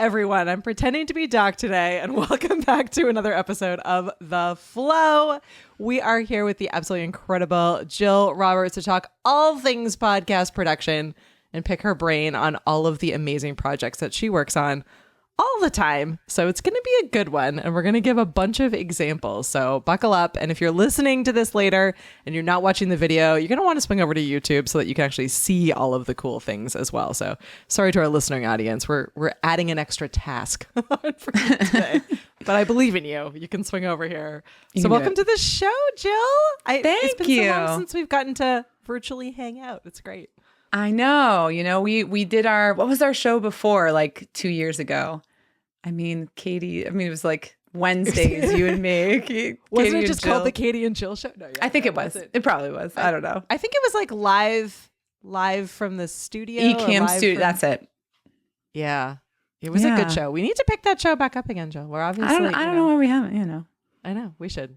everyone. I'm pretending to be Doc today, and welcome back to another episode of The Flow. We are here with the absolutely incredible Jill Roberts to talk all things podcast production and pick her brain on all of the amazing projects that she works on all the time. So it's going to be a good one, and we're going to give a bunch of examples. So buckle up, and if you're listening to this later and you're not watching the video, you're going to want to swing over to YouTube so that you can actually see all of the cool things as well. So sorry to our listening audience, we're adding an extra task for you today. But I believe in you. You can swing over here. So welcome to the show, Jill. It's been so long since we've gotten to virtually hang out. It's great. I know. You know, we did what was our show before, like 2 years ago? I mean, it was like Wednesdays, you and me. Wasn't it just called the Katie and Jill show? No, yeah, I think it was. It probably was. I don't know. I think it was like live from the studio. Ecamm studio. That's it. Yeah. It was a good show. We need to pick that show back up again, Jill. We're obviously. I don't know why we haven't, I know. We should.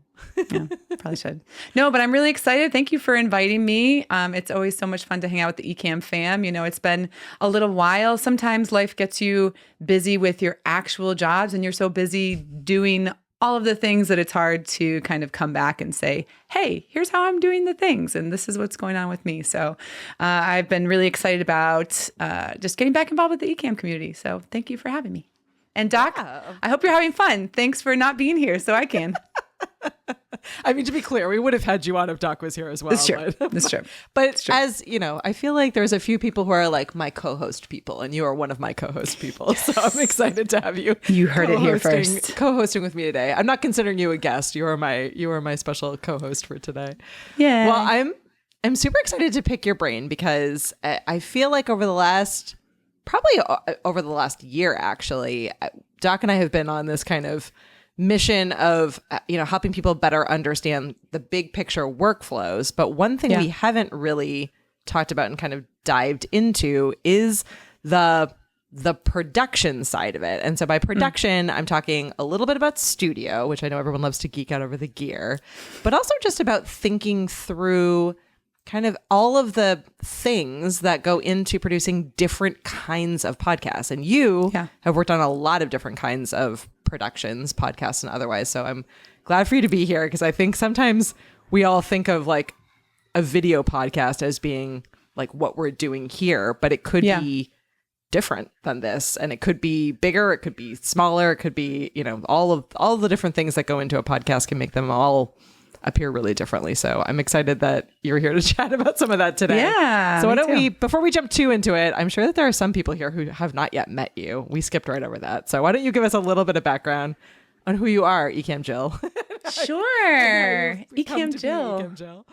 Yeah, probably should. No, but I'm really excited. Thank you for inviting me. It's always so much fun to hang out with the Ecamm fam. It's been a little while. Sometimes life gets you busy with your actual jobs, and you're so busy doing all of the things that it's hard to kind of come back and say, hey, here's how I'm doing the things, and this is what's going on with me. So I've been really excited about just getting back involved with the Ecamm community. So thank you for having me. And Doc, I hope you're having fun. Thanks for not being here so I can. I mean, to be clear, we would have had you on if Doc was here as well. That's true. That's true. But as you know, I feel like there's a few people who are like my co-host people, and you are one of my co-host people. Yes. So I'm excited to have you. You heard it here first. Co-hosting with me today. I'm not considering you a guest. You are my special co-host for today. Yeah. Well, I'm super excited to pick your brain because I feel like over the last year, actually, Doc and I have been on this kind of mission of, helping people better understand the big picture workflows. But one thing we haven't really talked about and kind of dived into is the production side of it. And so by production, I'm talking a little bit about studio, which I know everyone loves to geek out over the gear, but also just about thinking through kind of all of the things that go into producing different kinds of podcasts. And you have worked on a lot of different kinds of productions, podcasts and otherwise. So I'm glad for you to be here, because I think sometimes we all think of like a video podcast as being like what we're doing here, but it could be different than this. And it could be bigger, it could be smaller, it could be, all the different things that go into a podcast can make them all appear really differently. So I'm excited that you're here to chat about some of that today. Yeah. So why don't we, before we jump too into it, I'm sure that there are some people here who have not yet met you. We skipped right over that. So why don't you give us a little bit of background on who you are, Ecamm Jill? Sure. Ecamm Jill.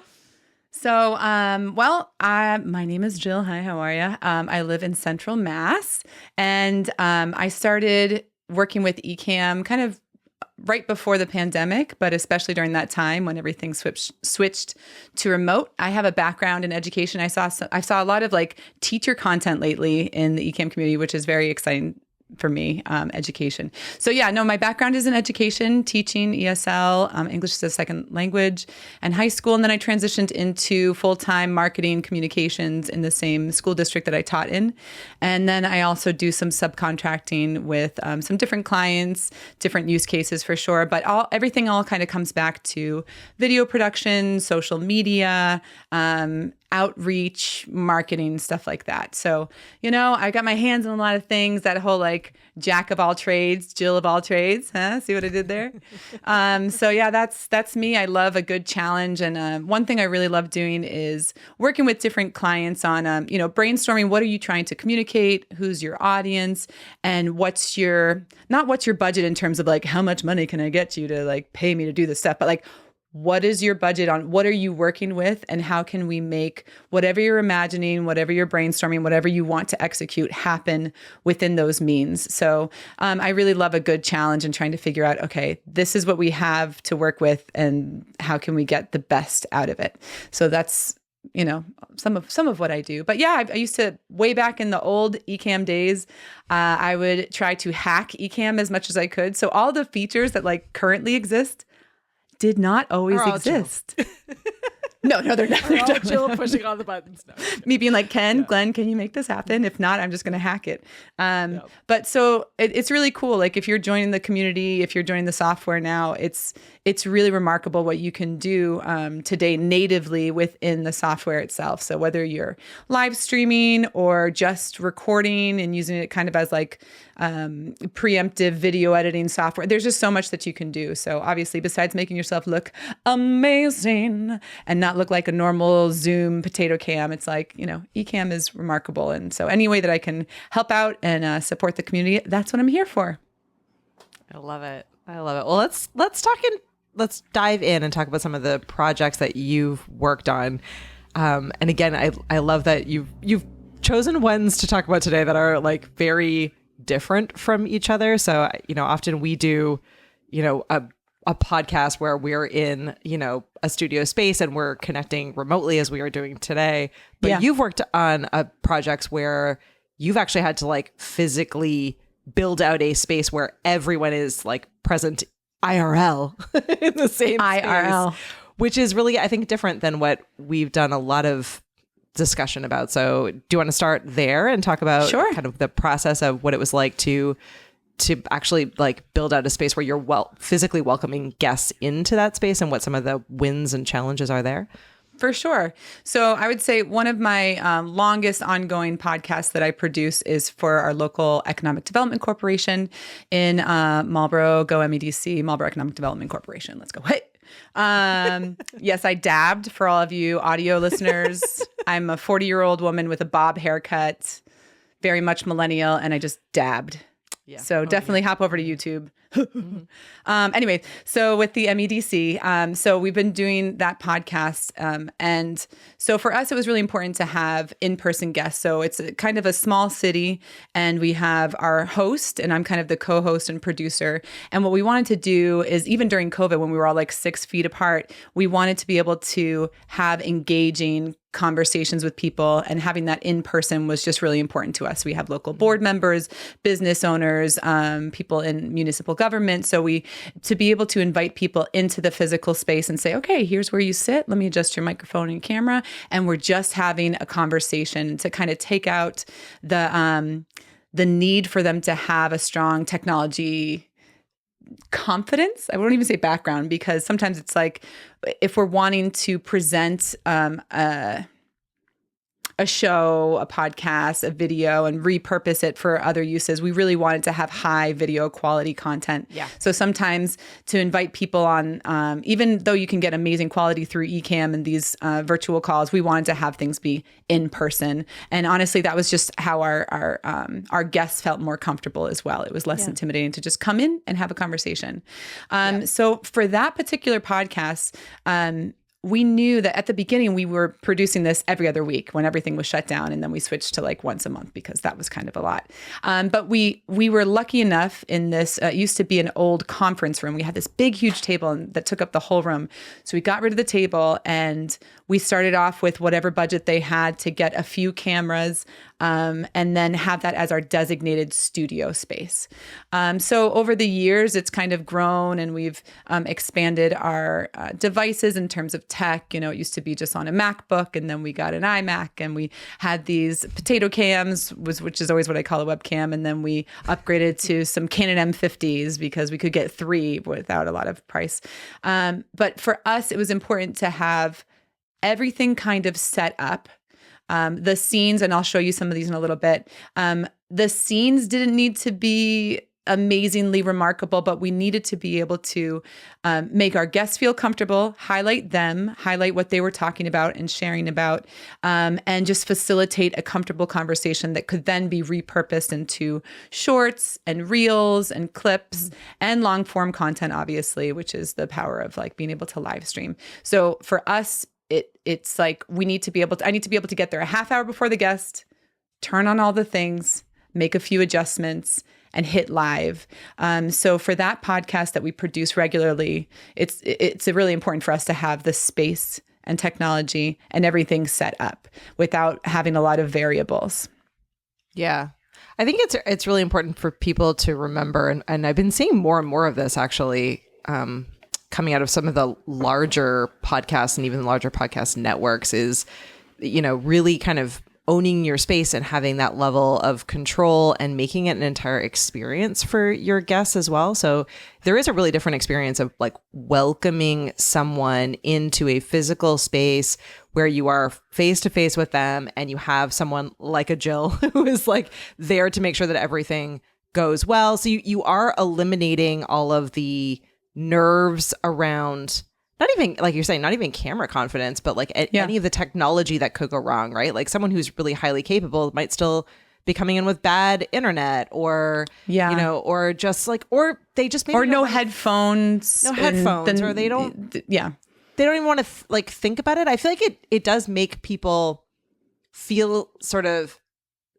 So, my name is Jill. Hi, how are you? I live in Central Mass, and I started working with Ecamm kind of right before the pandemic, but especially during that time when everything switched to remote. I have a background in education. I saw a lot of like teacher content lately in the Ecamm community, which is very exciting for me, education. So my background is in education, teaching ESL, English as a second language, and high school. And then I transitioned into full-time marketing communications in the same school district that I taught in. And then I also do some subcontracting with some different clients, different use cases for sure. But everything kind of comes back to video production, social media, outreach, marketing, stuff like that. So, I got my hands on a lot of things, that whole like jack of all trades, Jill of all trades. Huh? See what I did there? That's me. I love a good challenge. And one thing I really love doing is working with different clients on, brainstorming. What are you trying to communicate? Who's your audience? And not what's your budget in terms of like, how much money can I get you to like pay me to do this stuff? But like, what is your budget on? What are you working with? And how can we make whatever you're imagining, whatever you're brainstorming, whatever you want to execute happen within those means? So I really love a good challenge and trying to figure out, okay, this is what we have to work with and how can we get the best out of it? So that's, some of what I do. But I used to, way back in the old Ecamm days, I would try to hack Ecamm as much as I could. So all the features that like currently exist did not always exist. No, they're not. They're all Jill pushing all the buttons. No, me being like, Glenn, can you make this happen? If not, I'm just going to hack it. But so it's really cool. Like if you're joining the community, if you're joining the software now, it's really remarkable what you can do today natively within the software itself. So whether you're live streaming or just recording and using it kind of as like preemptive video editing software, there's just so much that you can do. So obviously, besides making yourself look amazing and not look like a normal Zoom potato cam, it's like, Ecamm is remarkable. And so any way that I can help out and support the community, that's what I'm here for. I love it. Well, let's dive in and talk about some of the projects that you've worked on. And again, I love that you've chosen ones to talk about today that are like very different from each other. So, often we do, a podcast where we're in, a studio space and we're connecting remotely as we are doing today. But you've worked on projects where you've actually had to like physically build out a space where everyone is like present IRL in the same IRL space, which is really, I think, different than what we've done a lot of discussion about. So do you want to start there and talk about kind of the process of what it was like to actually like build out a space where you're physically welcoming guests into that space and what some of the wins and challenges are there? For sure. So I would say one of my longest ongoing podcasts that I produce is for our local Economic Development Corporation in Marlboro, go MEDC, Marlboro Economic Development Corporation. Let's go. Hey. Yes, I dabbed for all of you audio listeners. I'm a 40-year-old woman with a bob haircut, very much millennial, and I just dabbed. Yeah. So definitely hop over to YouTube. Anyway, so with the MEDC, so we've been doing that podcast. And so for us, it was really important to have in-person guests. So it's kind of a small city and we have our host and I'm kind of the co-host and producer. And what we wanted to do is even during COVID, when we were all like 6 feet apart, we wanted to be able to have engaging conversations with people, and having that in person was just really important to us. We have local board members, business owners, people in municipal government. So to be able to invite people into the physical space and say, okay, here's where you sit. Let me adjust your microphone and camera. And we're just having a conversation to kind of take out the need for them to have a strong technology confidence. I won't even say background, because sometimes it's like if we're wanting to present a show, a podcast, a video, and repurpose it for other uses, we really wanted to have high video quality content. Yeah. So sometimes to invite people on, even though you can get amazing quality through Ecamm and these virtual calls, we wanted to have things be in person. And honestly, that was just how our guests felt more comfortable as well. It was less intimidating to just come in and have a conversation. So for that particular podcast, we knew that at the beginning we were producing this every other week when everything was shut down, and then we switched to like once a month because that was kind of a lot. But we were lucky enough in this, it used to be an old conference room. We had this big, huge table that took up the whole room. So we got rid of the table and we started off with whatever budget they had to get a few cameras, and then have that as our designated studio space. So over the years, it's kind of grown and we've expanded our devices in terms of tech. It used to be just on a MacBook, and then we got an iMac, and we had these potato cams, which is always what I call a webcam. And then we upgraded to some Canon M50s because we could get 3 without a lot of price. But for us, it was important to have everything kind of set up. The scenes, and I'll show you some of these in a little bit. The scenes didn't need to be amazingly remarkable, but we needed to be able to make our guests feel comfortable, highlight them, highlight what they were talking about and sharing about, and just facilitate a comfortable conversation that could then be repurposed into shorts and reels and clips and long form content, obviously, which is the power of like being able to live stream. So for us, it's like I need to be able to get there a half hour before the guest, turn on all the things, make a few adjustments, and hit live. So for that podcast that we produce regularly, it's really important for us to have the space and technology and everything set up without having a lot of variables. Yeah. I think it's really important for people to remember, and I've been seeing more and more of this actually, coming out of some of the larger podcasts and even larger podcast networks is, really kind of owning your space and having that level of control and making it an entire experience for your guests as well. So there is a really different experience of like welcoming someone into a physical space where you are face to face with them and you have someone like a Jill who is like there to make sure that everything goes well. So you are eliminating all of the nerves around, not even, like you're saying, not even camera confidence, but like any of the technology that could go wrong, right? Like someone who's really highly capable might still be coming in with bad internet or, or just like, or they just maybe or no headphones. Or they don't, they don't even want to think about it. I feel like it does make people feel sort of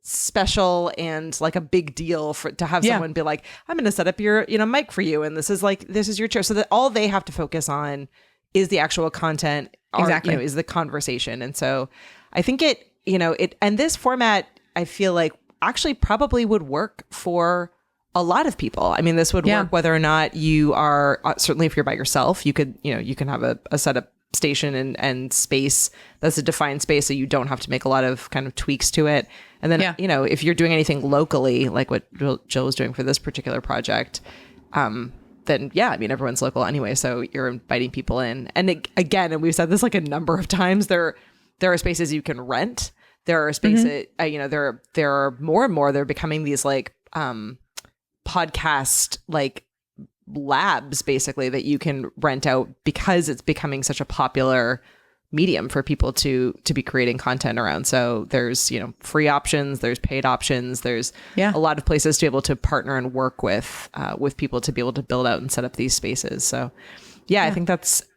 special and like a big deal to have someone be like, I'm going to set up your, mic for you. And this is your chair. So that all they have to focus on is the actual content, exactly. Is the conversation. And so I think and this format, I feel like actually probably would work for a lot of people. I mean, this would work whether or not you are, certainly if you're by yourself, you could, you can have a setup station and space that's a defined space, so you don't have to make a lot of kind of tweaks to it. And then, if you're doing anything locally, like what Jill was doing for this particular project, then everyone's local anyway. So you're inviting people in. And and we've said this like a number of times, there are spaces you can rent. There are spaces, there are more and more, they're becoming these like podcast like labs basically that you can rent out because it's becoming such a popular medium for people to be creating content around. So there's, free options, there's paid options, there's a lot of places to be able to partner and work with people to be able to build out and set up these spaces. So I think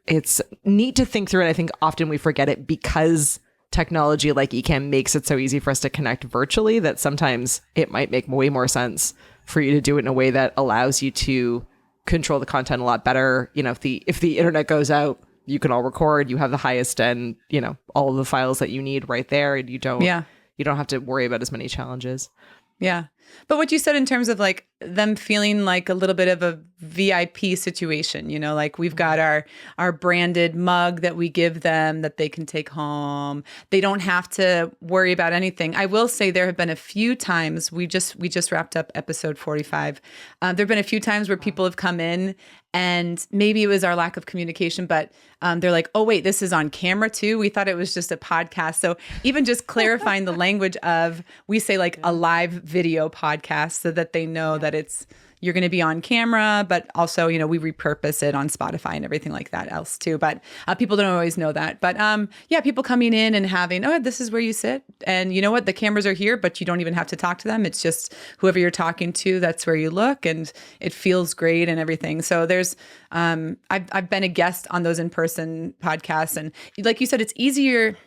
it's neat to think through. And I think often we forget it because technology like Ecamm makes it so easy for us to connect virtually that sometimes it might make way more sense for you to do it in a way that allows you to control the content a lot better. If the internet goes out, you can all record, you have the highest end, all of the files that you need right there, and you don't have to worry about as many challenges. Yeah. But what you said in terms of like them feeling like a little bit of a VIP situation, like we've got our branded mug that we give them that they can take home. They don't have to worry about anything. I will say there have been a few times, we just wrapped up episode 45. There have been a few times where people have come in and maybe it was our lack of communication, but they're like, oh, wait, this is on camera too. We thought it was just a podcast. So even just clarifying the language of, we say like a live video podcast so that they know that you're going to be on camera, but also, we repurpose it on Spotify and everything like that else too. But people don't always know that. But people coming in and having, this is where you sit. And you know what? The cameras are here, but you don't even have to talk to them. It's just whoever you're talking to, that's where you look, and it feels great and everything. So there's, I've been a guest on those in-person podcasts. And like you said, it's easier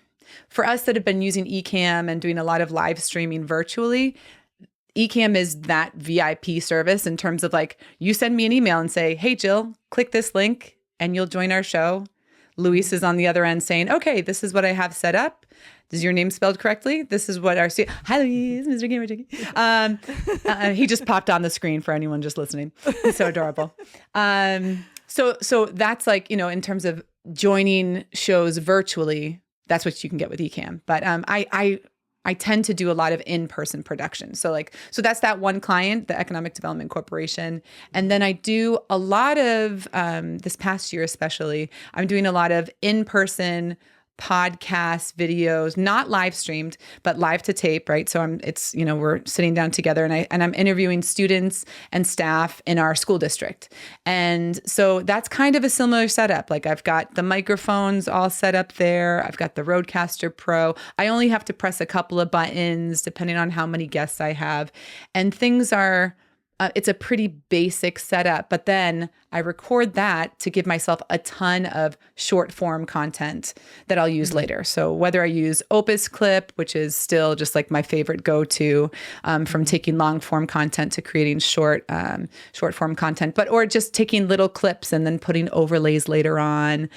for us that have been using Ecamm and doing a lot of live streaming virtually. Ecamm is that VIP service in terms of like, you send me an email and say, hey, Jill, click this link and you'll join our show. Luis is on the other end saying, okay, this is what I have set up. Is your name spelled correctly? This is what hi, Luis, Mr. Gamer Chicken. He just popped on the screen for anyone just listening. He's so adorable. So that's like, in terms of joining shows virtually, that's what you can get with Ecamm. But I tend to do a lot of in-person production. So that's that one client, the Economic Development Corporation. And then I do a lot of, this past year especially, I'm doing a lot of in-person podcasts, videos, not live streamed, but live to tape, right? So we're sitting down together and I'm interviewing students and staff in our school district. And so that's kind of a similar setup. Like I've got the microphones all set up there. I've got the Rodecaster Pro. I only have to press a couple of buttons depending on how many guests I have. And things are, it's a pretty basic setup, but then I record that to give myself a ton of short form content that I'll use later. So whether I use Opus Clip, which is still just like my favorite go-to from taking long form content to creating short form content, or just taking little clips and then putting overlays later on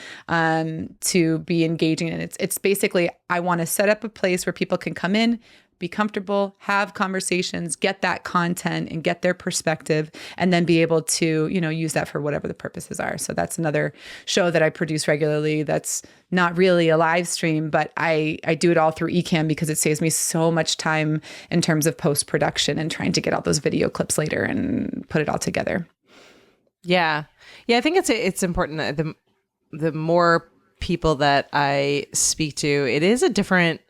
to be engaging. And it's basically, I want to set up a place where people can come in, be comfortable, have conversations, get that content and get their perspective, and then be able to, use that for whatever the purposes are. So that's another show that I produce regularly. That's not really a live stream, but I do it all through Ecamm because it saves me so much time in terms of post-production and trying to get all those video clips later and put it all together. Yeah. Yeah. I think it's important that the more people that I speak to, it is a different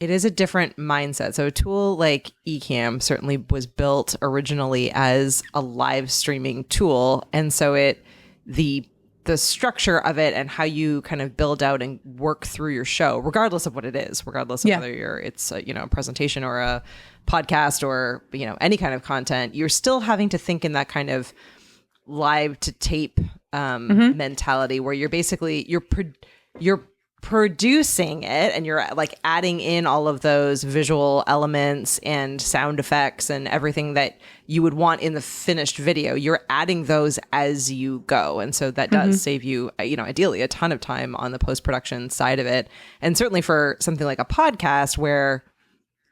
mindset. So a tool like Ecamm certainly was built originally as a live streaming tool. And so the structure of it and how you kind of build out and work through your show, regardless of what it is, regardless of whether it's a presentation or a podcast or, any kind of content, you're still having to think in that kind of live to tape mentality where you're basically you're producing it and you're like adding in all of those visual elements and sound effects and everything that you would want in the finished video. You're adding those as you go, and so that does save you ideally a ton of time on the post-production side of it. And certainly for something like a podcast where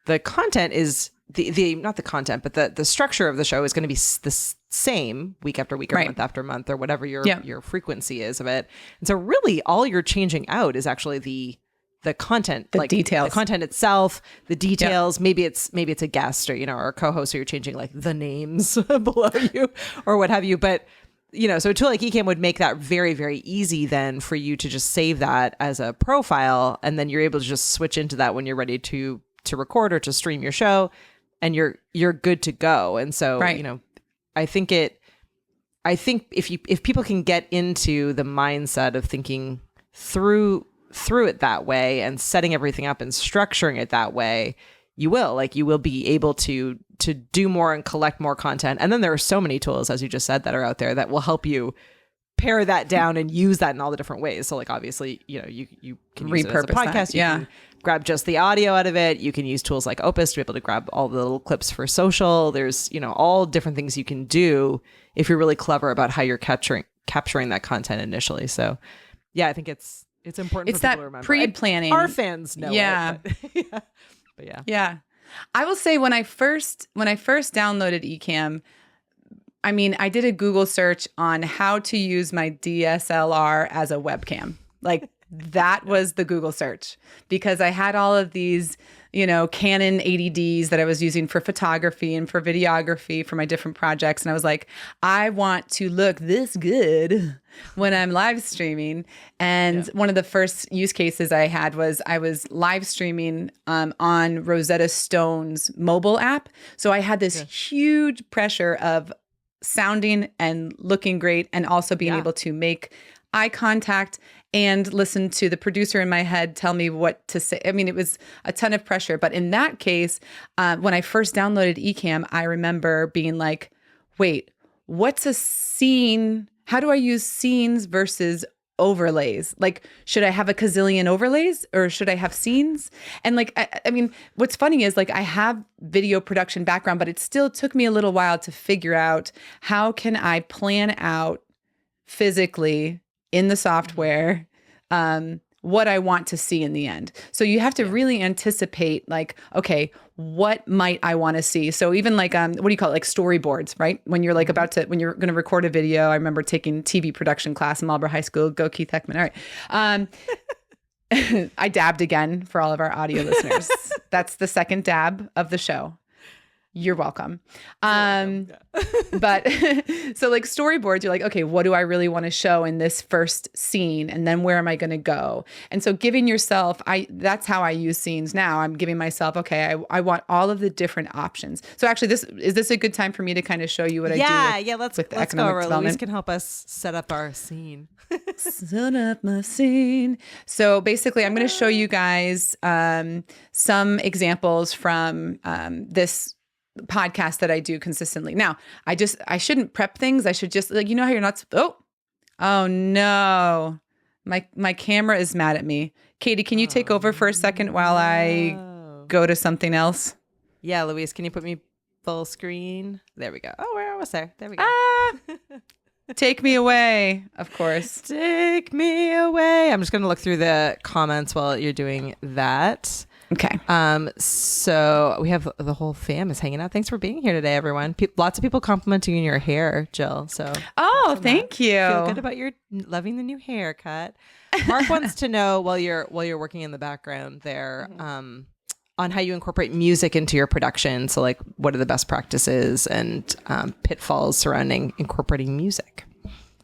the content is not the content, but the structure of the show is going to be the same week after week or month after month or whatever your frequency is of it. And so really all you're changing out is actually the content, the details, the content itself, the details. Maybe it's a guest or a co-host, so you're changing like the names below you or what have you. But so a tool like Ecamm would make that very, very easy then for you to just save that as a profile, and then you're able to just switch into that when you're ready to record or to stream your show. And you're good to go. And so, I think if people can get into the mindset of thinking through it that way and setting everything up and structuring it that way, you will be able to do more and collect more content. And then there are so many tools, as you just said, that are out there that will help you pare that down and use that in all the different ways. So like, obviously, you can use repurpose it as a podcast. You can grab just the audio out of it. You can use tools like Opus to be able to grab all the little clips for social. There's, all different things you can do if you're really clever about how you're capturing that content initially. So yeah, I think it's important it's for people that to remember. pre-planning. And our fans know it. But yeah. I will say when I first downloaded Ecamm, I did a Google search on how to use my DSLR as a webcam. Like that was the Google search, because I had all of these, Canon 80Ds that I was using for photography and for videography for my different projects. And I was like, I want to look this good when I'm live streaming. And one of the first use cases I had was I was live streaming on Rosetta Stone's mobile app. So I had this huge pressure of sounding and looking great and also being able to make eye contact and listen to the producer in my head tell me what to say. It was a ton of pressure. But in that case, when I first downloaded Ecamm, I remember being like, wait, what's a scene? How do I use scenes versus overlays? Like, should I have a gazillion overlays or should I have scenes? And like, what's funny is like I have video production background, but it still took me a little while to figure out how can I plan out physically in the software what I want to see in the end. So you have to really anticipate like, okay, what might I want to see? So even like, what do you call it? Like storyboards, right? When you're like when you're going to record a video, I remember taking TV production class in Marlboro High School. Go Keith Heckman. All right. I dabbed again for all of our audio listeners. That's the second dab of the show. You're welcome. But so like storyboards, you're like, okay, what do I really want to show in this first scene? And then where am I going to go? And so giving yourself, that's how I use scenes now. I'm giving myself, okay, I want all of the different options. So actually is this a good time for me to kind of show you what I do? Let's go over. Louise can help us set up our scene. Set up my scene. So basically I'm going to show you guys some examples from this podcast that I do consistently. Now, I shouldn't prep things. I should just like, how you're not, oh no. My camera is mad at me. Katie, can you take over for a second while I go to something else? Yeah, Louise, can you put me full screen? There we go. Oh, we're almost there. There we go. Take me away, of course. Take me away. I'm just going to look through the comments while you're doing that. Okay. So we have the whole fam is hanging out. Thanks for being here today, everyone. Lots of people complimenting your hair, Jill. So thank you. Feel good about your loving the new haircut. Mark wants to know while you're working in the background there, on how you incorporate music into your production. So like, what are the best practices and pitfalls surrounding incorporating music?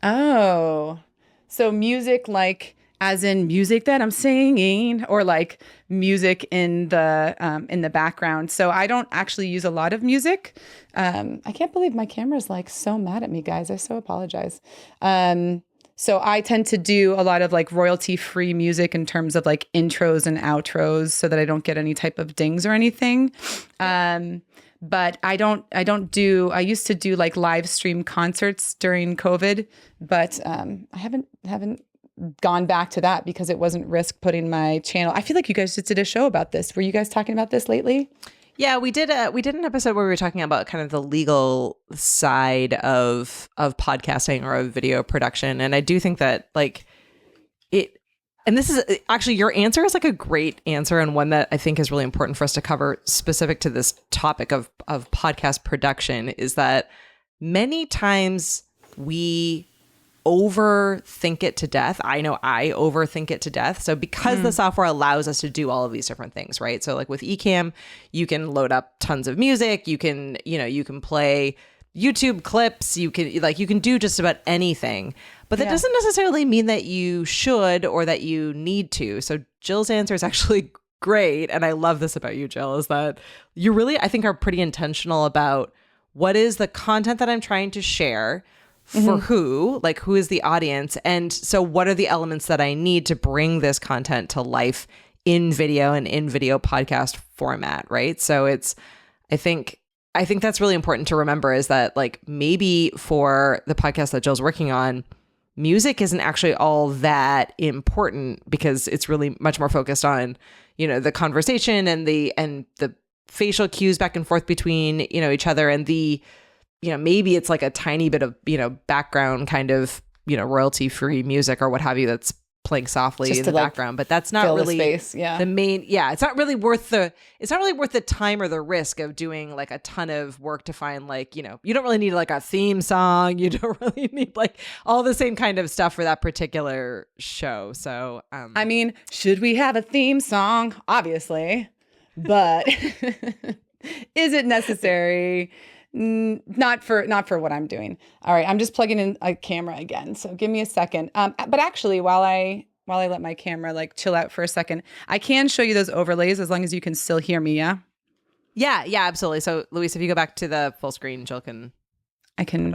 Oh, so music, like as in music that I'm singing, or like music in the background. So I don't actually use a lot of music. I can't believe my camera's like so mad at me, guys. I so apologize. So I tend to do a lot of like royalty-free music in terms of like intros and outros so that I don't get any type of dings or anything. But I used to do like live stream concerts during COVID, but I haven't gone back to that because it wasn't risk putting my channel. I feel like you guys just did a show about this. Were you guys talking about this lately? Yeah, we did an episode where we were talking about kind of the legal side of podcasting or of video production. And I do think that like it, and this is actually, your answer is like a great answer, and one that I think is really important for us to cover specific to this topic of podcast production, is that many times we overthink it to death. I know I overthink it to death. So because the software allows us to do all of these different things, right? So like with Ecamm, you can load up tons of music. You can play YouTube clips. You can do just about anything. But that doesn't necessarily mean that you should or that you need to. So Jill's answer is actually great. And I love this about you, Jill, is that you really, I think, are pretty intentional about what is the content that I'm trying to share, for who is the audience, and so what are the elements that I need to bring this content to life in video and in video podcast format, right? So I think that's really important to remember, is that like maybe for the podcast that Jill's working on, music isn't actually all that important because it's really much more focused on, the conversation and the facial cues back and forth between, each other, and maybe it's like a tiny bit of, background kind of, royalty-free music or what have you that's playing softly just in the background, but that's not really the space, the main. Yeah, it's not really worth the time or the risk of doing like a ton of work to find like, you don't really need like a theme song. You don't really need like all the same kind of stuff for that particular show. So, I mean, should we have a theme song? Obviously, but is it necessary? Not for what I'm doing. All right, I'm just plugging in a camera again. So give me a second. But actually, while I let my camera like chill out for a second, I can show you those overlays as long as you can still hear me. Yeah. Yeah, absolutely. So Luis, if you go back to the full screen, Jill can. I can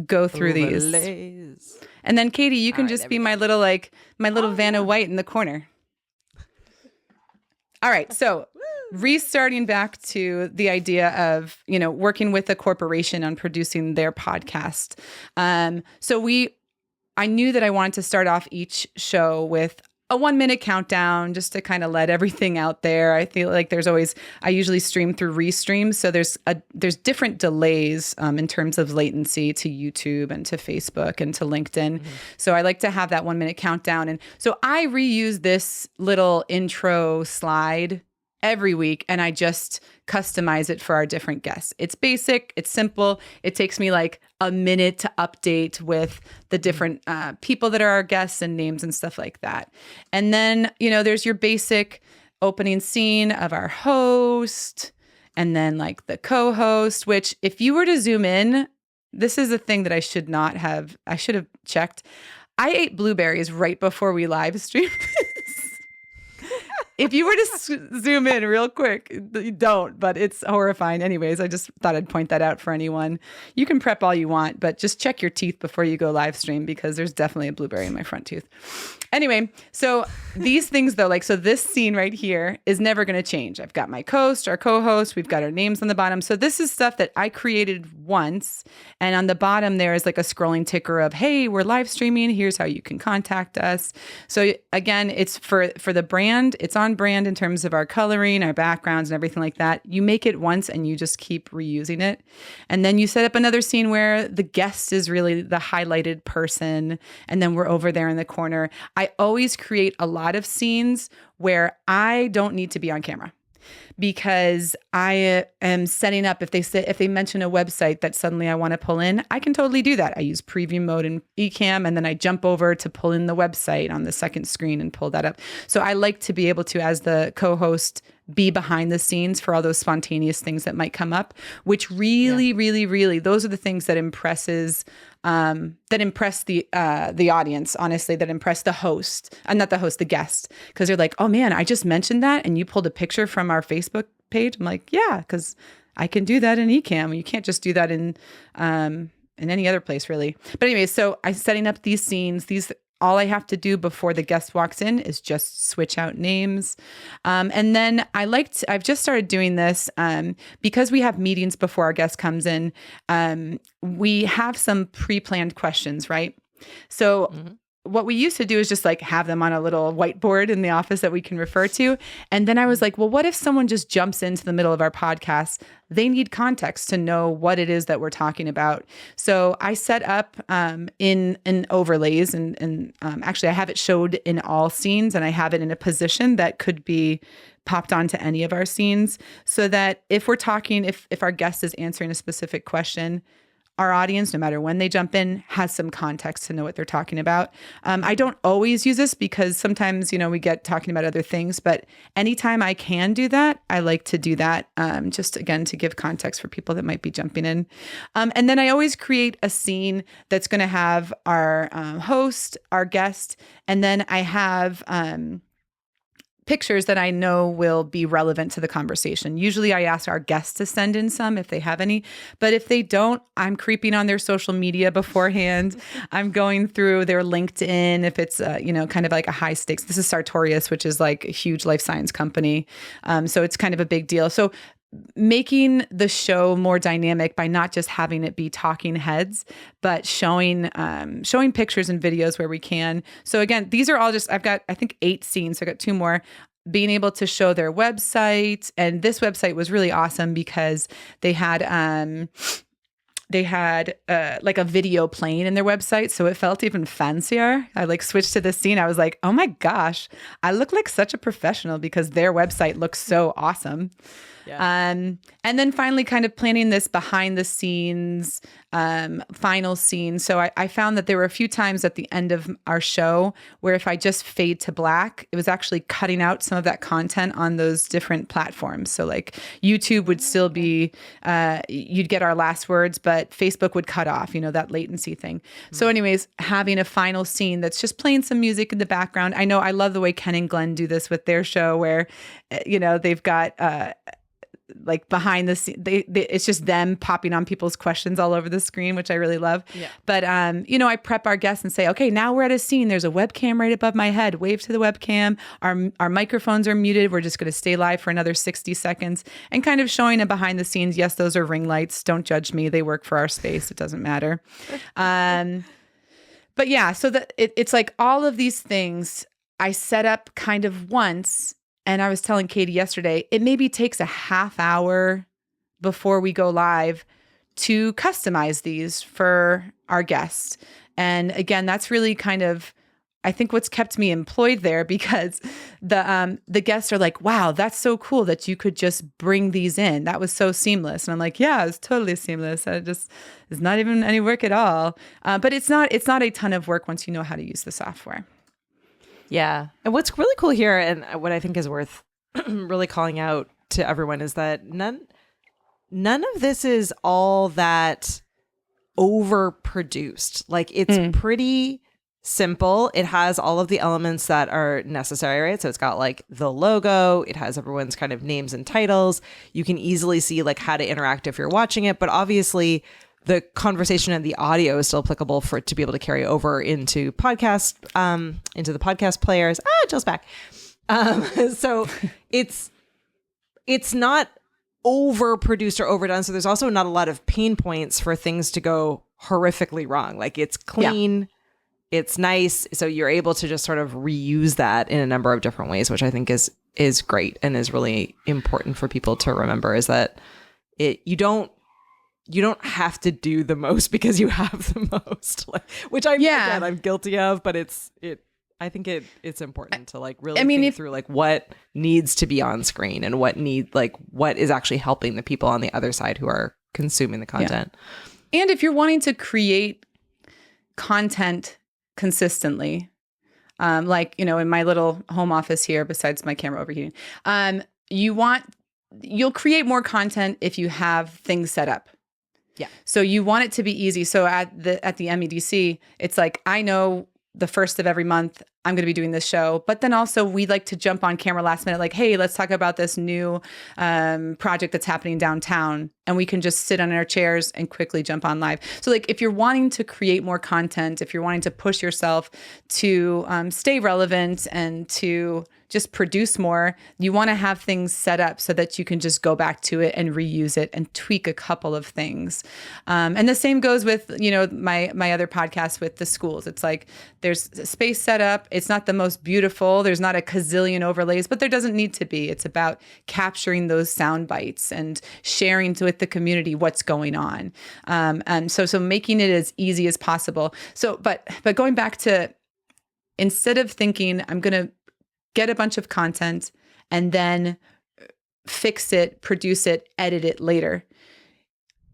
go through overlays. These. And then Katie, you can just be my little Vanna White in the corner. All right, so restarting back to the idea of, working with a corporation on producing their podcast. I knew that I wanted to start off each show with a 1-minute countdown just to kind of let everything out there. I feel like I usually stream through Restream. So there's different delays in terms of latency to YouTube and to Facebook and to LinkedIn. Mm-hmm. So I like to have that 1-minute countdown. And so I reuse this little intro slide every week, and I just customize it for our different guests. It's basic, it's simple. It takes me like a minute to update with the different people that are our guests and names and stuff like that. And then, there's your basic opening scene of our host, and then like the co-host, which if you were to zoom in, this is a thing that I should have checked. I ate blueberries right before we live streamed this. If you were to zoom in real quick, you don't, but it's horrifying. Anyways, I just thought I'd point that out for anyone. You can prep all you want, but just check your teeth before you go live stream because there's definitely a blueberry in my front tooth. Anyway, so these things though, so this scene right here is never going to change. I've got my host, our co-host, we've got our names on the bottom. So this is stuff that I created once. And on the bottom, there is like a scrolling ticker of, hey, we're live streaming. Here's how you can contact us. So again, it's for the brand. It's on on brand in terms of our coloring, our backgrounds, and everything like that. You make it once and you just keep reusing it. And then you set up another scene where the guest is really the highlighted person. And then we're over there in the corner. I always create a lot of scenes where I don't need to be on camera, because I am setting up, if they mention a website that suddenly I want to pull in, I can totally do that. I use preview mode in Ecamm, and then I jump over to pull in the website on the second screen and pull that up. So I like to be able to, as the co-host, be behind the scenes for all those spontaneous things that might come up, which really, really, those are the things that impress the audience, honestly, that impress the host, not the host, the guest, because they're like, oh man, I just mentioned that and you pulled a picture from our Facebook page. I'm like, yeah, because I can do that in Ecamm. You can't just do that in any other place, really. But anyway, so I'm setting up these scenes. All I have to do before the guest walks in is just switch out names. And then I've just started doing this because we have meetings before our guest comes in. We have some pre-planned questions, right? So what we used to do is just like have them on a little whiteboard in the office that we can refer to. And then I was like, well, what if someone just jumps into the middle of our podcast? They need context to know what it is that we're talking about. So I set up in overlays and actually I have it showed in all scenes, and I have it in a position that could be popped onto any of our scenes, so that if we're talking, if our guest is answering a specific question, our audience, no matter when they jump in, has some context to know what they're talking about. I don't always use this because sometimes, we get talking about other things, but anytime I can do that, I like to do that, just again, to give context for people that might be jumping in. And then I always create a scene that's going to have our host, our guest, and then I have pictures that I know will be relevant to the conversation. Usually I ask our guests to send in some if they have any, but if they don't, I'm creeping on their social media beforehand. I'm going through their LinkedIn if it's, kind of like a high stakes. This is Sartorius, which is like a huge life science company. So it's kind of a big deal. So making the show more dynamic by not just having it be talking heads, but showing pictures and videos where we can. So again, these are all I've got, I think 8 scenes. So I got 2 more. Being able to show their website. And this website was really awesome because they had like a video playing in their website. So it felt even fancier. I switched to this scene. I was like, oh my gosh, I look like such a professional because their website looks so awesome. Yeah. And then finally kind of planning this behind the scenes, final scene. So I found that there were a few times at the end of our show where if I just fade to black, it was actually cutting out some of that content on those different platforms. So like YouTube would still be, you'd get our last words, but Facebook would cut off, that latency thing. Mm-hmm. So anyways, having a final scene that's just playing some music in the background. I know I love the way Ken and Glenn do this with their show where, they've got, like behind the scene, it's just them popping on people's questions all over the screen, which I really love. Yeah. But, I prep our guests and say, okay, now we're at a scene. There's a webcam right above my head. Wave to the webcam. Our microphones are muted. We're just going to stay live for another 60 seconds and kind of showing a behind the scenes. Yes, those are ring lights. Don't judge me. They work for our space. It doesn't matter. But yeah, so it's like all of these things I set up kind of once. And I was telling Katie yesterday, it maybe takes a half hour before we go live to customize these for our guests. And again, that's really kind of, I think what's kept me employed there, because the guests are like, wow, that's so cool that you could just bring these in. That was so seamless. And I'm like, yeah, it's totally seamless. It's not even any work at all. But it's not a ton of work once you know how to use the software. Yeah. And what's really cool here, and what I think is worth really calling out to everyone, is that none of this is all that overproduced. Like, it's pretty simple. It has all of the elements that are necessary, right? So it's got like the logo, it has everyone's kind of names and titles. You can easily see like how to interact if you're watching it, but obviously the conversation and the audio is still applicable for it to be able to carry over into podcast, into the podcast players. Jill's back. So it's not overproduced or overdone. So there's also not a lot of pain points for things to go horrifically wrong. Like, it's clean, it's nice. So you're able to just sort of reuse that in a number of different ways, which I think is is great and is really important for people to remember, is that you don't have to do the most because you have the most, which I'm guilty of, but I think it's important to like really think through like what needs to be on screen and what is actually helping the people on the other side who are consuming the content. Yeah. And if you're wanting to create content consistently, like, in my little home office here, besides my camera overheating, you'll create more content if you have things set up. Yeah. So you want it to be easy. So at the MEDC, it's like, I know the first of every month I'm going to be doing this show, but then also we like to jump on camera last minute, like, hey, let's talk about this new project that's happening downtown. And we can just sit on our chairs and quickly jump on live. So like, if you're wanting to create more content, if you're wanting to push yourself to stay relevant and to just produce more, you want to have things set up so that you can just go back to it and reuse it and tweak a couple of things. And the same goes with, my other podcast with the schools. It's like, there's a space set up. It's not the most beautiful. There's not a gazillion overlays, but there doesn't need to be. It's about capturing those sound bites and sharing with the community what's going on. And so making it as easy as possible. So, but going back to, instead of thinking, I'm going to get a bunch of content and then fix it, produce it, edit it later.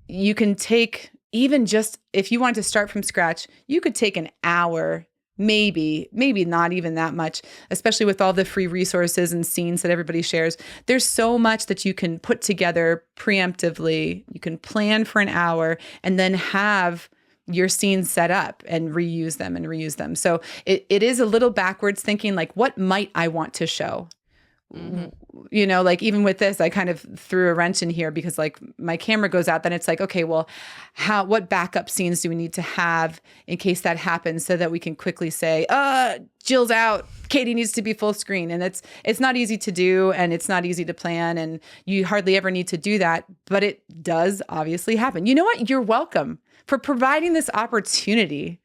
You can take, even just if you want to start from scratch, you could take an hour, maybe not even that much, especially with all the free resources and scenes that everybody shares. There's so much that you can put together preemptively. You can plan for an hour and then have your scenes set up and reuse them. So it is a little backwards thinking, like, what might I want to show? Mm-hmm. Like even with this, I kind of threw a wrench in here because like my camera goes out, then it's like, okay, well, what backup scenes do we need to have in case that happens so that we can quickly say, Jill's out, Katie needs to be full screen. And it's not easy to do and it's not easy to plan and you hardly ever need to do that, but it does obviously happen. You know what? You're welcome for providing this opportunity.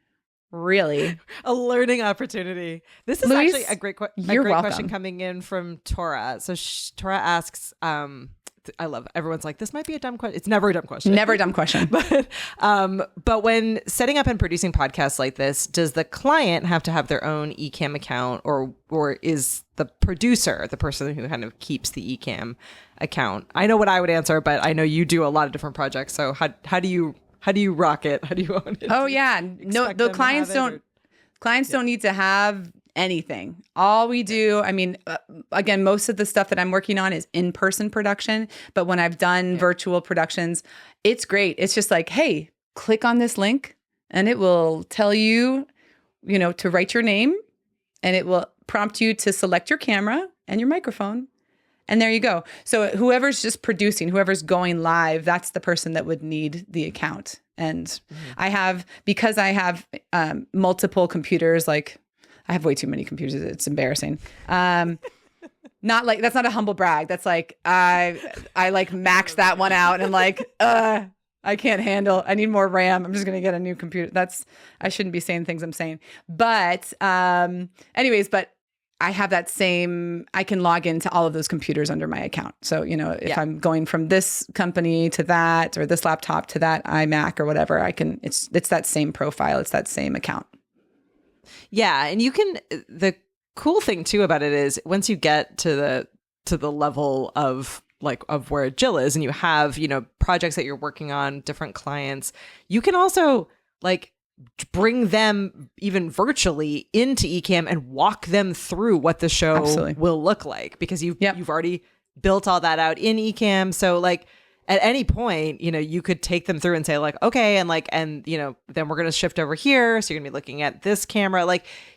Really? A learning opportunity. This is Luis, actually a great question coming in from Tora. So Tora asks, I love everyone's like, this might be a dumb question. It's never a dumb question. Never a dumb question. But when setting up and producing podcasts like this, does the client have to have their own Ecamm account or is the producer the person who kind of keeps the Ecamm account? I know what I would answer, but I know you do a lot of different projects. So how do you rock it? How do you own it? Oh yeah. No, the clients don't need to have anything. All we do, I mean, again, most of the stuff that I'm working on is in-person production, but when I've done virtual productions, it's great. It's just like, hey, click on this link and it will tell you, to write your name and it will prompt you to select your camera and your microphone. And there you go. So whoever's just producing, whoever's going live, that's the person that would need the account. And because I have multiple computers, like I have way too many computers. It's embarrassing. Not like, that's not a humble brag. That's like, I like maxed that one out and like, I can't handle, I need more RAM. I'm just going to get a new computer. I shouldn't be saying things I'm saying. But anyways, I have that same, I can log into all of those computers under my account. So, if I'm going from this company to that, or this laptop to that iMac or whatever, it's that same profile. It's that same account. Yeah. And the cool thing too about it is once you get to the level of where Jill is and you have, projects that you're working on, different clients, you can also bring them even virtually into Ecamm and walk them through what the show will look like because you've already built all that out in Ecamm. So at any point, you could take them through and say okay, and then we're going to shift over here. So you're going to be looking at this camera.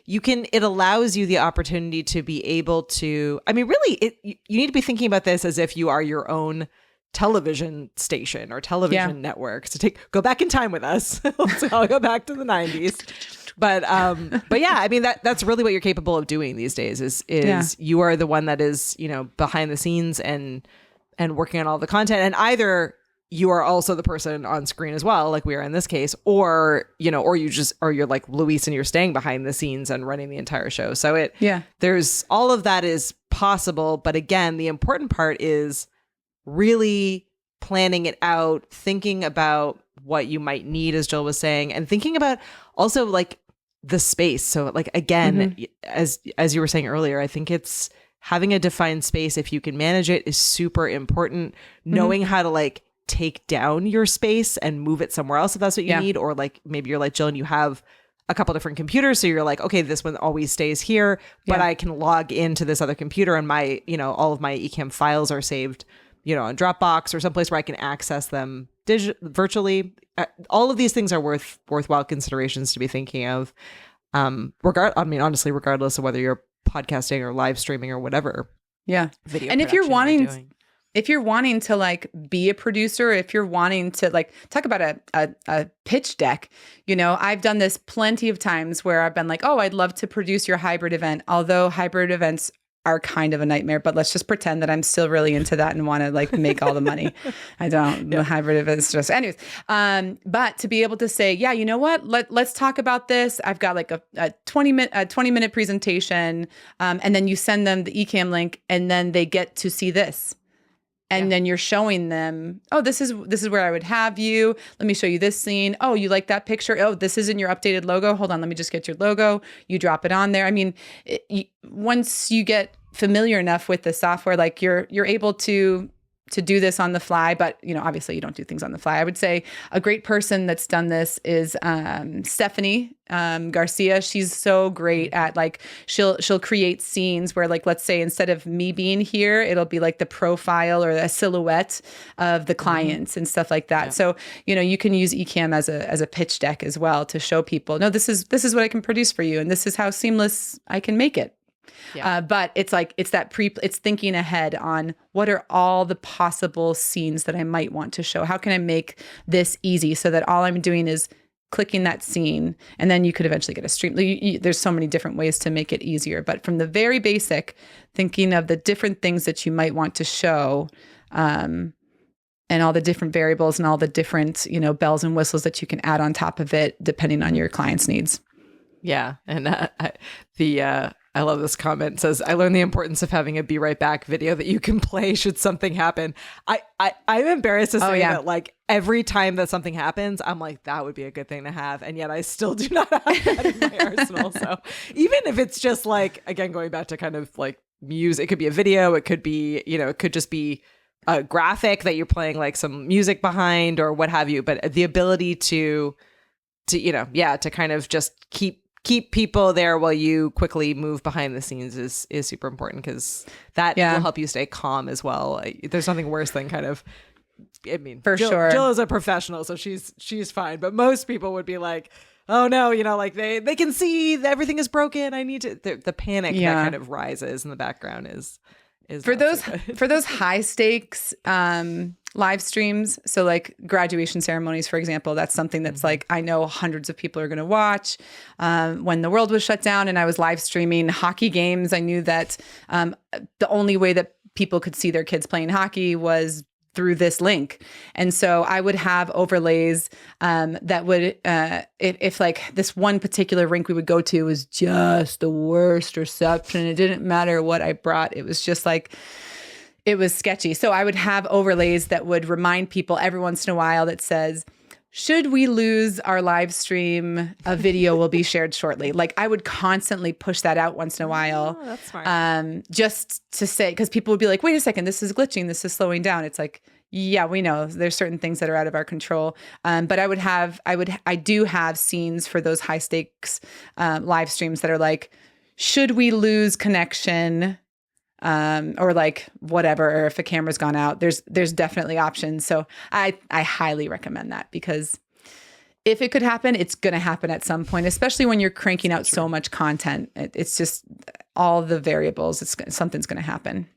It allows you the opportunity to be able to, really you need to be thinking about this as if you are your own television station or television network. So go back in time with us. So I'll go back to the 90s. But yeah, that's really what you're capable of doing these days is you are the one that is, behind the scenes and working on all the content and either you are also the person on screen as well, like we are in this case, or, you know, or you're like Luis and you're staying behind the scenes and running the entire show. So there's all of that is possible. But again, the important part is really planning it out, thinking about what you might need, as Jill was saying, and thinking about also like the space. So like, again, as you were saying earlier, I think it's having a defined space, if you can manage it, is super important. Knowing how to like take down your space and move it somewhere else if that's what you need. Or like maybe you're like Jill and you have a couple different computers. So you're like, okay, this one always stays here, but I can log into this other computer and my, you know, all of my Ecamm files are saved, you know, on Dropbox or someplace where I can access them virtually. All of these things are worthwhile considerations to be thinking of. Honestly, regardless of whether you're podcasting or live streaming or whatever. Yeah. Video. And if you're wanting to like be a producer, if you're wanting to like talk about a pitch deck, you know, I've done this plenty of times where I've been like, oh, I'd love to produce your hybrid event. Although hybrid events are kind of a nightmare, but let's just pretend that I'm still really into that and want to like make all the money. I don't. The hybrid events just, anyways. But to be able to say, yeah, you know what? Let's talk about this. I've got like a 20-minute presentation, and then you send them the Ecamm link, and then they get to see this. And then you're showing them, oh, this is where I would have you. Let me show you this scene. Oh, you like that picture? Oh, this isn't your updated logo. Hold on, let me just get your logo. You drop it on there. I mean, once you get familiar enough with the software, like you're able to do this on the fly. But, you know, obviously you don't do things on the fly. I would say a great person that's done this is Stephanie Garcia. She's so great at like, she'll create scenes where like, let's say instead of me being here, it'll be like the profile or a silhouette of the clients and stuff like that. Yeah. So, you know, you can use Ecamm as a pitch deck as well to show people, no, this is what I can produce for you. And this is how seamless I can make it. Yeah. But it's like, it's thinking ahead on what are all the possible scenes that I might want to show? How can I make this easy so that all I'm doing is clicking that scene, and then you could eventually get a stream. There's so many different ways to make it easier. But from the very basic, thinking of the different things that you might want to show, and all the different variables and all the different, you know, bells and whistles that you can add on top of it, depending on your client's needs. Yeah. And I love this comment. It says, I learned the importance of having a be right back video that you can play should something happen. I'm embarrassed to say that like every time that something happens, I'm like, that would be a good thing to have. And yet I still do not have that in my arsenal. So even if it's just like, again, going back to kind of like music, it could be a video, it could be, you know, it could just be a graphic that you're playing like some music behind or what have you. But the ability to, you know, to kind of just keep people there while you quickly move behind the scenes is super important, because that will help you stay calm as well. There's nothing worse than kind of, I mean, sure. Jill is a professional, so she's fine. But most people would be like, oh no, you know, like they can see that everything is broken. I need to, the panic that kind of rises in the background is for those high stakes live streams. So like graduation ceremonies, for example, that's something that's like, I know hundreds of people are going to watch. When the world was shut down and I was live streaming hockey games, I knew that the only way that people could see their kids playing hockey was through this link. And so I would have overlays that would, if like this one particular rink we would go to was just the worst reception, it didn't matter what I brought. It was just like, it was sketchy. So I would have overlays that would remind people every once in a while that says, should we lose our live stream, a video will be shared shortly. Like I would constantly push that out once in a while. Oh, that's smart. Just to say, because people would be like, wait a second, this is glitching, this is slowing down. It's like, yeah, we know there's certain things that are out of our control. But I do have scenes for those high stakes live streams that are like, should we lose connection? Or like whatever, or if a camera's gone out, there's definitely options. So I highly recommend that, because if it could happen, it's going to happen at some point, especially when you're cranking out so much content. It's just all the variables. Something's going to happen.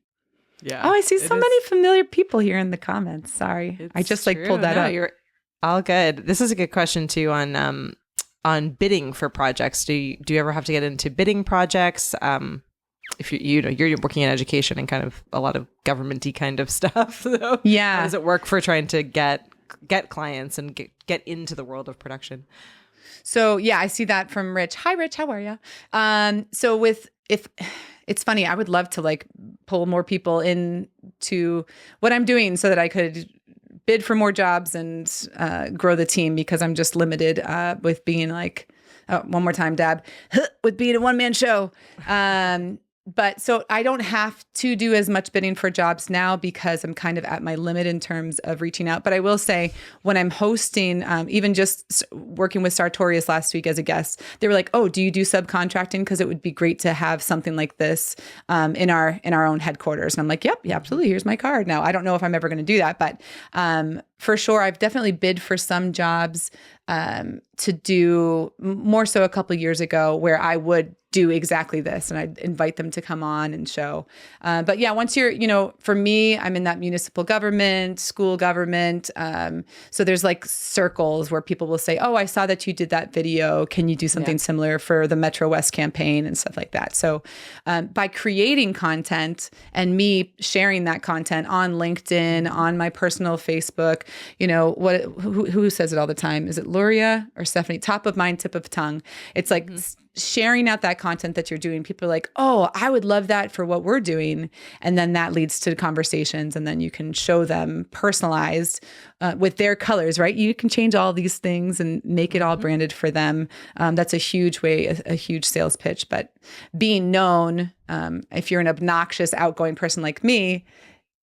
Yeah. Oh, I see so many familiar people here in the comments. Sorry. I just like pulled that up. You're all good. This is a good question too on bidding for projects. Do you ever have to get into bidding projects? if you're working in education and kind of a lot of government-y kind of stuff. So yeah. How does it work for trying to get clients and get into the world of production? So yeah, I see that from Rich. Hi, Rich. How are you? So if it's funny, I would love to like pull more people into what I'm doing so that I could bid for more jobs and grow the team, because I'm just limited with being like, one more time, Dab, with being a one-man show. But so I don't have to do as much bidding for jobs now because I'm kind of at my limit in terms of reaching out. But I will say when I'm hosting, even just working with Sartorius last week as a guest, they were like, oh, do you do subcontracting? Because it would be great to have something like this in our own headquarters. And I'm like, yep, yeah, absolutely. Here's my card. Now, I don't know if I'm ever going to do that, but for sure, I've definitely bid for some jobs to do more so a couple of years ago where I would do exactly this and I'd invite them to come on and show. But yeah, once you're, for me, I'm in that municipal government, school government. So there's like circles where people will say, oh, I saw that you did that video. Can you do something similar for the Metro West campaign and stuff like that? So by creating content and me sharing that content on LinkedIn, on my personal Facebook, who says it all the time? Is it Luria or Stephanie? Top of mind, tip of tongue. It's like sharing out that content that you're doing. People are like, oh, I would love that for what we're doing. And then that leads to conversations. And then you can show them personalized with their colors, right? You can change all these things and make it all branded for them. That's a huge way, a huge sales pitch. But being known, if you're an obnoxious, outgoing person like me,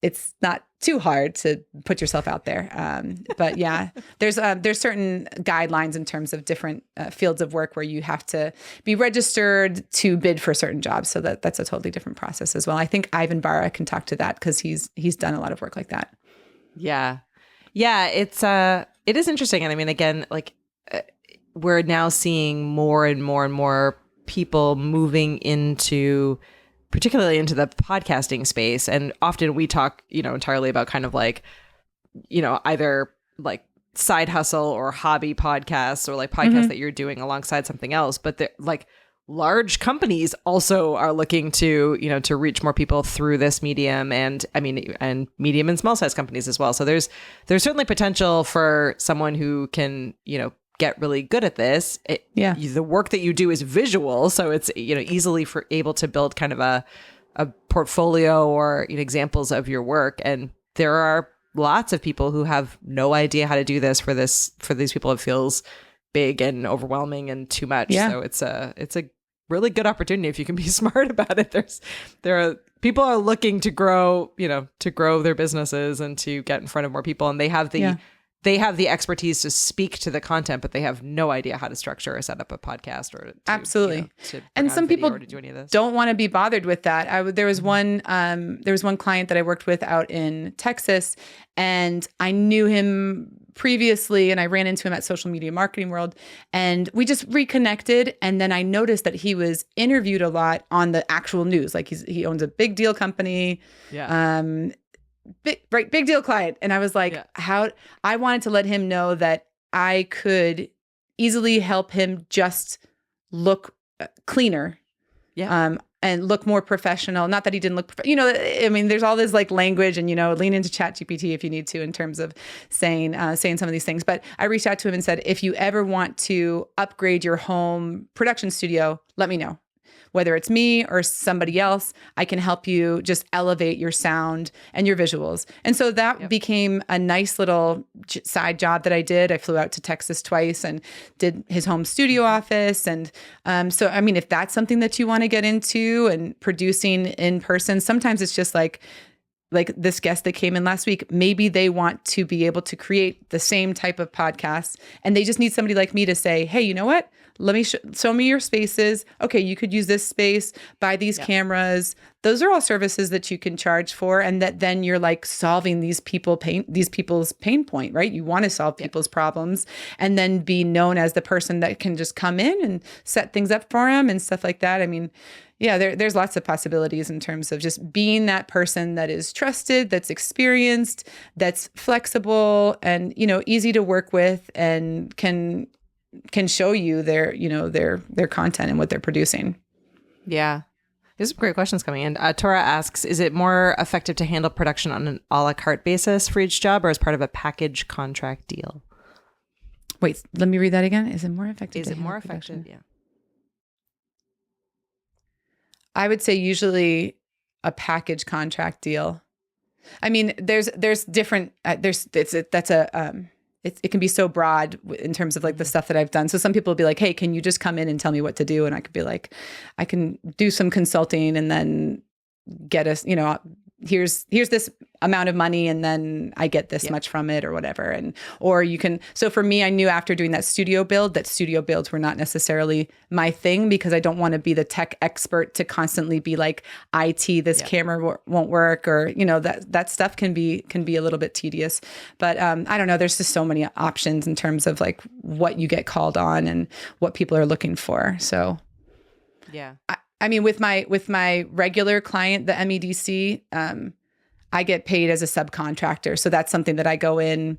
it's not too hard to put yourself out there. But yeah, there's certain guidelines in terms of different fields of work where you have to be registered to bid for certain jobs. So that's a totally different process as well. I think Ivan Barra can talk to that because he's done a lot of work like that. Yeah. Yeah. It is interesting. And I mean, again, like we're now seeing more and more and more people moving particularly into the podcasting space. And often we talk, entirely about kind of like, either like side hustle or hobby podcasts or like podcasts that you're doing alongside something else. But like large companies also are looking to, to reach more people through this medium. And I mean, and medium and small size companies as well. So there's certainly potential for someone who can, get really good at this. The work that you do is visual, so it's easily able to build kind of a portfolio or examples of your work. And there are lots of people who have no idea how to do this. For these people, it feels big and overwhelming and too much. Yeah. So it's a really good opportunity if you can be smart about it. People are looking to grow their businesses and to get in front of more people, and they have the expertise to speak to the content, but they have no idea how to structure or set up a podcast or absolutely. To and some people to do any of this. Don't want to be bothered with that. There was one client that I worked with out in Texas, and I knew him previously, and I ran into him at Social Media Marketing World, and we just reconnected. And then I noticed that he was interviewed a lot on the actual news. Like he owns a big deal company. Yeah. Big deal client. And I was like, I wanted to let him know that I could easily help him just look cleaner. Yeah. And look more professional. Not that he didn't look, I mean, there's all this like language and, lean into ChatGPT if you need to in terms of saying some of these things. But I reached out to him and said, if you ever want to upgrade your home production studio, let me know. Whether it's me or somebody else, I can help you just elevate your sound and your visuals. And so that became a nice little side job that I did. I flew out to Texas twice and did his home studio office. And so, I mean, if that's something that you want to get into and producing in person, sometimes it's just like this guest that came in last week, maybe they want to be able to create the same type of podcast, and they just need somebody like me to say, hey, you know what? Let me show me your spaces. Okay, you could use this space, buy these cameras. Those are all services that you can charge for, and that then you're like solving these people's pain point, right? You want to solve people's problems, and then be known as the person that can just come in and set things up for them and stuff like that. I mean, yeah, there's lots of possibilities in terms of just being that person that is trusted, that's experienced, that's flexible, and easy to work with, and can show you their content and what they're producing. Yeah. There's some great questions coming in. Tora asks, is it more effective to handle production on an a la carte basis for each job or as part of a package contract deal? Wait, let me read that again. Is it more effective? Is it more effective? Yeah. I would say usually a package contract deal. I mean, there's different, it can be so broad in terms of like the stuff that I've done. So some people will be like, hey, can you just come in and tell me what to do? And I could be like, I can do some consulting and then get us, here's this amount of money and then I get this much from it or whatever. Or you can, so for me, I knew after doing that studio builds were not necessarily my thing because I don't want to be the tech expert to constantly be like, this camera won't work or, that stuff can be a little bit tedious. But I don't know, there's just so many options in terms of like what you get called on and what people are looking for. So yeah. I mean, with my regular client, the MEDC, I get paid as a subcontractor. So that's something that I go in,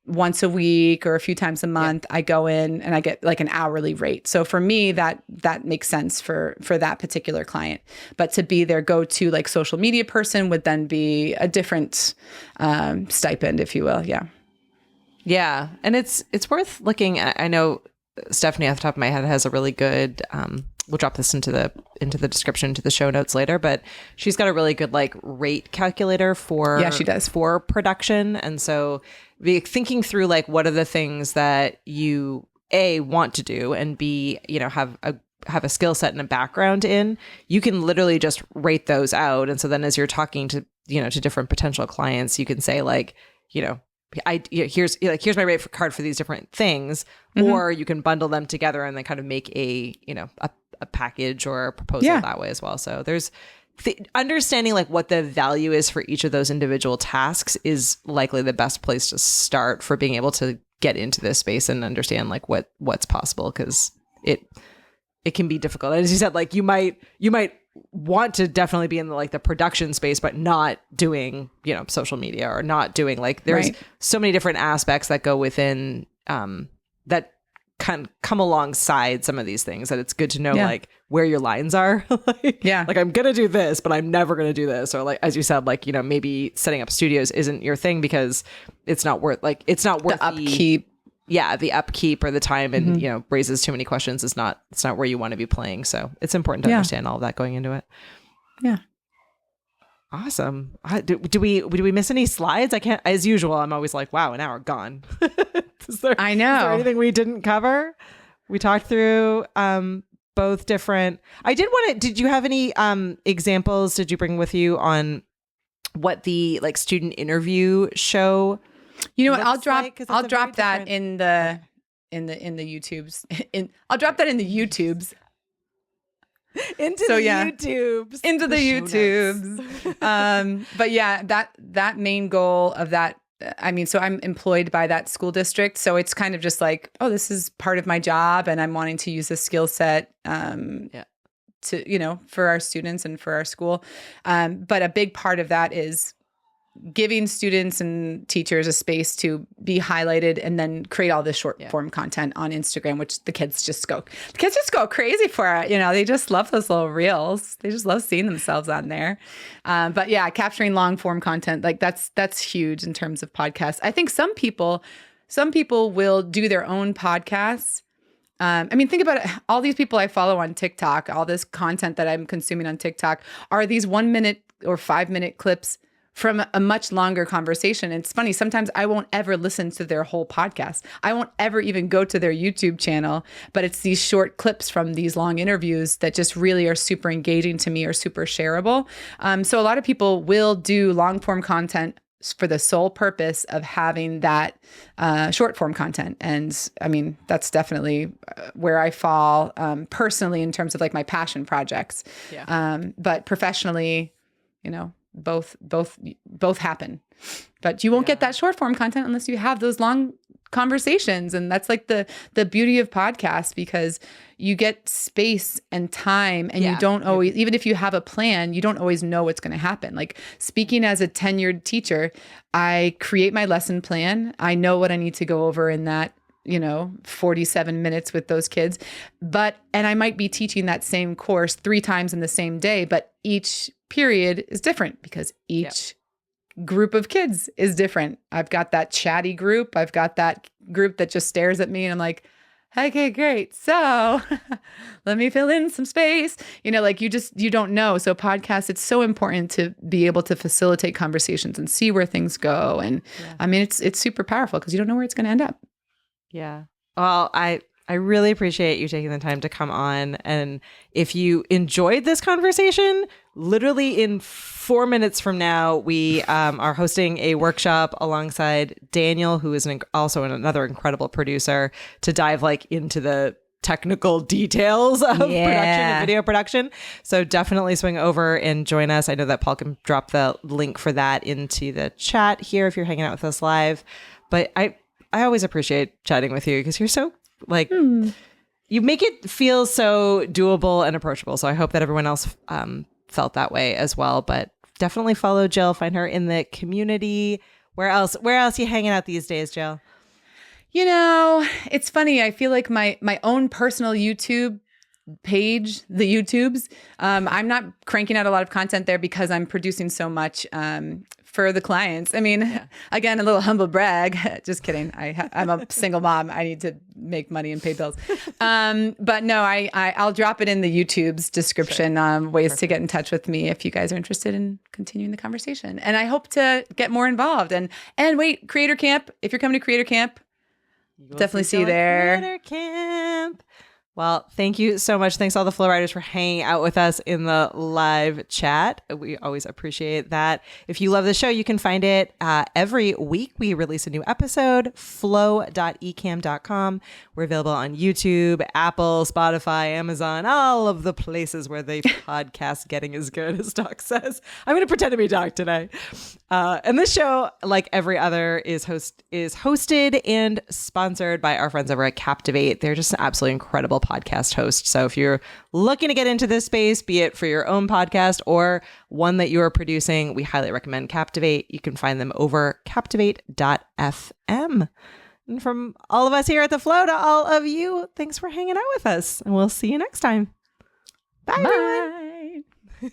once a week or a few times a month. I go in and I get like an hourly rate. So for me, that makes sense for that particular client. But to be their go-to like social media person would then be a different stipend, if you will. Yeah. Yeah. And it's worth looking at. I know Stephanie off the top of my head has a really good, we'll drop this into the description to the show notes later, but she's got a really good like rate calculator she does for production. And so be thinking through like, what are the things that you want to do and B, have a skill set and a background in, you can literally just rate those out. And so then as you're talking to, to different potential clients, you can say like, here's my rate card for these different things, or you can bundle them together and then kind of make a package or a proposal that way as well. So there's understanding like what the value is for each of those individual tasks is likely the best place to start for being able to get into this space and understand like what's possible, because it can be difficult. And as you said, like you might want to definitely be in the production space, but not doing, social media or not doing there's so many different aspects that go within, that can come alongside some of these things that it's good to know like where your lines are. Like I'm going to do this, but I'm never going to do this. Or like, as you said, like, maybe setting up studios isn't your thing because it's not worth the upkeep. The upkeep or the time and, raises too many questions. It's not where you want to be playing. So it's important to understand all of that going into it. Yeah. Awesome. Do we miss any slides? I can't, as usual, I'm always like, wow, an hour gone. I know. Is there anything we didn't cover? We talked through, both different, did you have any, examples? Did you bring with you on what the student interview show? You know what? I'll drop that in the YouTubes. I'll drop that in the YouTubes. Into the YouTubes. But yeah, that main goal of that. I mean, so I'm employed by that school district, so it's kind of just like, oh, this is part of my job, and I'm wanting to use this skill set. To for our students and for our school. But a big part of that is giving students and teachers a space to be highlighted and then create all this short form content on Instagram, which the kids just go crazy for it. They just love those little reels. They just love seeing themselves on there. But yeah, capturing long form content, like that's huge in terms of podcasts. I think some people will do their own podcasts. I mean, think about it. All these people I follow on TikTok, all this content that I'm consuming on TikTok are these 1 minute or 5 minute clips from a much longer conversation. It's funny. Sometimes I won't ever listen to their whole podcast. I won't ever even go to their YouTube channel, but it's these short clips from these long interviews that just really are super engaging to me or super shareable. So a lot of people will do long form content for the sole purpose of having that short form content. And I mean, that's definitely where I fall personally in terms of like my passion projects. But professionally, both happen, but you won't get that short form content unless you have those long conversations. And that's like the beauty of podcasts, because you get space and time, and you don't always, even if you have a plan, you don't always know what's going to happen. Like speaking as a tenured teacher, I create my lesson plan. I know what I need to go over in that 47 minutes with those kids. And I might be teaching that same course 3 times in the same day, but each period is different because each group of kids is different. I've got that chatty group. I've got that group that just stares at me and I'm like, okay, great. So let me fill in some space. You don't know. So podcasts, it's so important to be able to facilitate conversations and see where things go. And I mean, it's super powerful because you don't know where it's going to end up. Yeah. Well, I really appreciate you taking the time to come on. And if you enjoyed this conversation, literally in 4 minutes from now, we are hosting a workshop alongside Daniel, who is also another incredible producer, to dive into the technical details of production and video production. So definitely swing over and join us. I know that Paul can drop the link for that into the chat here if you're hanging out with us live. But I always appreciate chatting with you because you're so you make it feel so doable and approachable. So I hope that everyone else felt that way as well. But definitely follow Jill. Find her in the community. Where else are you hanging out these days, Jill? It's funny. I feel like my own personal YouTube page, the YouTubes, I'm not cranking out a lot of content there because I'm producing so much for the clients. I mean, again, a little humble brag. Just kidding. I'm a single mom. I need to make money and pay bills. But no, I'll drop it in the YouTube's description, ways to get in touch with me if you guys are interested in continuing the conversation. And I hope to get more involved. And wait, Creator Camp. If you're coming to Creator Camp, definitely see you there. Creator Camp. Well, thank you so much. Thanks all the Flow Riders for hanging out with us in the live chat. We always appreciate that. If you love the show, you can find it every week. We release a new episode, flow.ecamm.com. We're available on YouTube, Apple, Spotify, Amazon, all of the places where the podcast getting is good, as Doc says. I'm going to pretend to be Doc today. And this show, like every other, is hosted and sponsored by our friends over at Captivate. They're just an absolutely incredible podcast host. So if you're looking to get into this space, be it for your own podcast or one that you are producing, we highly recommend Captivate. You can find them over captivate.fm. And from all of us here at The Flow to all of you, thanks for hanging out with us. And we'll see you next time. Bye. Bye.